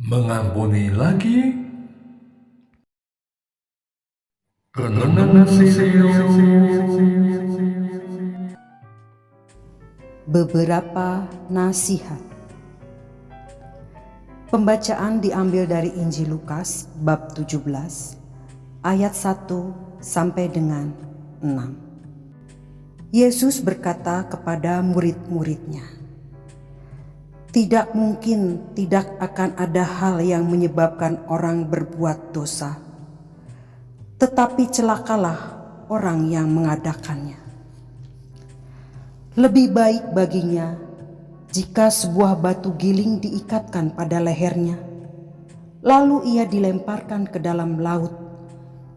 Mengampuni lagi. Renungan Sisiu. Beberapa nasihat. Pembacaan diambil dari Injil Lukas bab 17 ayat 1 sampai dengan 6. Yesus berkata kepada murid-muridnya, "Tidak mungkin tidak akan ada hal yang menyebabkan orang berbuat dosa, tetapi celakalah orang yang mengadakannya. Lebih baik baginya jika sebuah batu giling diikatkan pada lehernya, lalu ia dilemparkan ke dalam laut,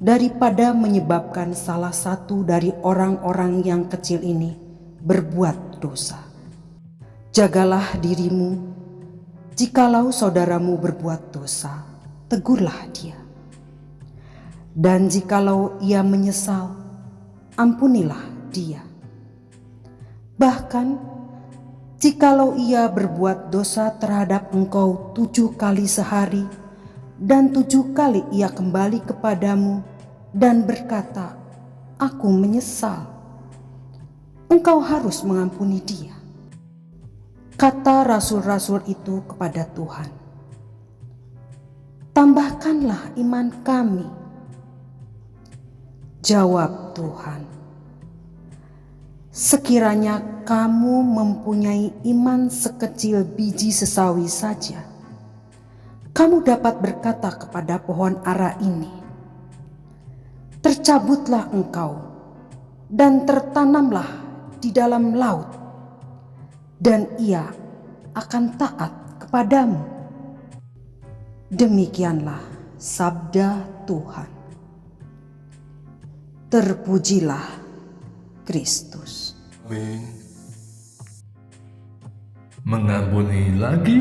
daripada menyebabkan salah satu dari orang-orang yang kecil ini berbuat dosa. Jagalah dirimu, jikalau saudaramu berbuat dosa, tegurlah dia. Dan jikalau ia menyesal, ampunilah dia. Bahkan jikalau ia berbuat dosa terhadap engkau 7 kali sehari, dan 7 kali ia kembali kepadamu dan berkata, 'Aku menyesal,' engkau harus mengampuni dia." Kata rasul-rasul itu kepada Tuhan, "Tambahkanlah iman kami." Jawab Tuhan, "Sekiranya kamu mempunyai iman sekecil biji sesawi saja, kamu dapat berkata kepada pohon ara ini, 'Tercabutlah engkau dan tertanamlah di dalam laut,' dan ia akan taat kepadamu." Demikianlah sabda Tuhan. Terpujilah Kristus. Amin. Mengampuni lagi.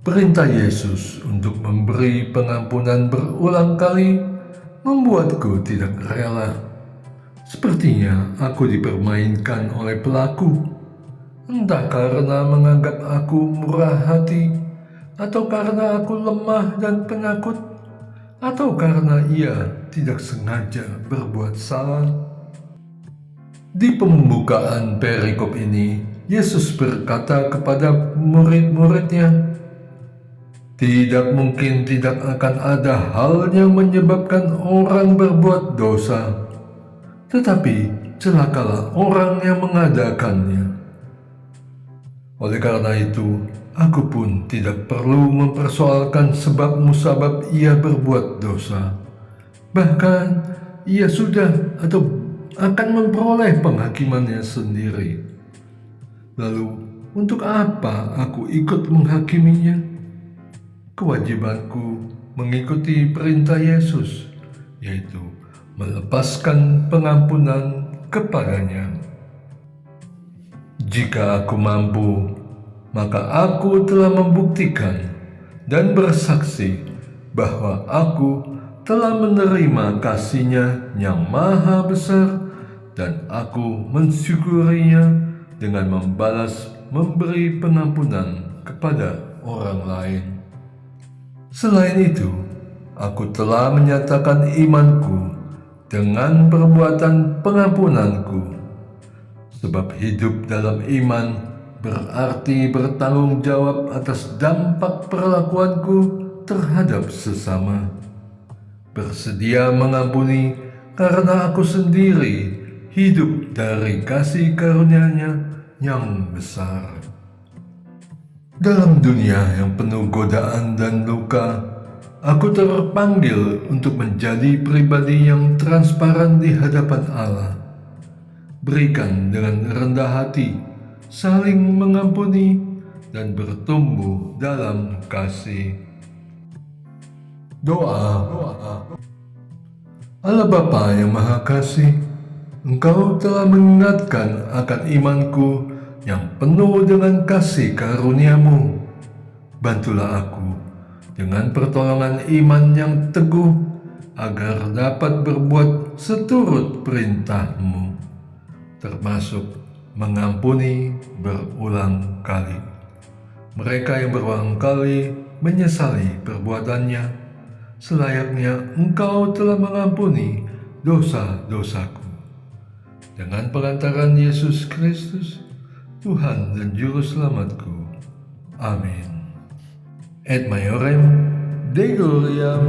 Perintah Yesus untuk memberi pengampunan berulang kali membuatku tidak rela. Sepertinya aku dipermainkan oleh pelaku, entah karena menganggap aku murah hati, atau karena aku lemah dan penakut, atau karena ia tidak sengaja berbuat salah. Di pembukaan perikop ini, Yesus berkata kepada murid-muridnya, "Tidak mungkin tidak akan ada hal yang menyebabkan orang berbuat dosa, tetapi celakalah orang yang mengadakannya." Oleh karena itu, aku pun tidak perlu mempersoalkan sebab musabab ia berbuat dosa. Bahkan, ia sudah atau akan memperoleh penghakimannya sendiri. Lalu, untuk apa aku ikut menghakiminya? Kewajibanku mengikuti perintah Yesus, yaitu melepaskan pengampunan kepadanya. Jika aku mampu, maka aku telah membuktikan dan bersaksi bahwa aku telah menerima kasih-Nya yang maha besar, dan aku mensyukurinya dengan memberi pengampunan kepada orang lain. Selain itu, aku telah menyatakan imanku dengan perbuatan pengampunanku, sebab hidup dalam iman berarti bertanggung jawab atas dampak perlakuanku terhadap sesama. Bersedia mengampuni karena aku sendiri hidup dari kasih karunia-Nya yang besar. Dalam dunia yang penuh godaan dan luka, aku terpanggil untuk menjadi pribadi yang transparan di hadapan Allah. Berikan dengan rendah hati, saling mengampuni, dan bertumbuh dalam kasih. Doa. Allah Bapa yang Maha Kasih, Engkau telah mengingatkan akan imanku yang penuh dengan kasih karunia-Mu. Bantulah aku dengan pertolongan iman yang teguh, agar dapat berbuat seturut perintah-Mu, termasuk mengampuni berulang kali. mereka yang berulang kali menyesali perbuatannya, selayaknya Engkau telah mengampuni dosa-dosaku. Dengan perantaran Yesus Kristus, Tuhan dan Juru Selamatku. Amin. Et Maiorem Dei Gloriam.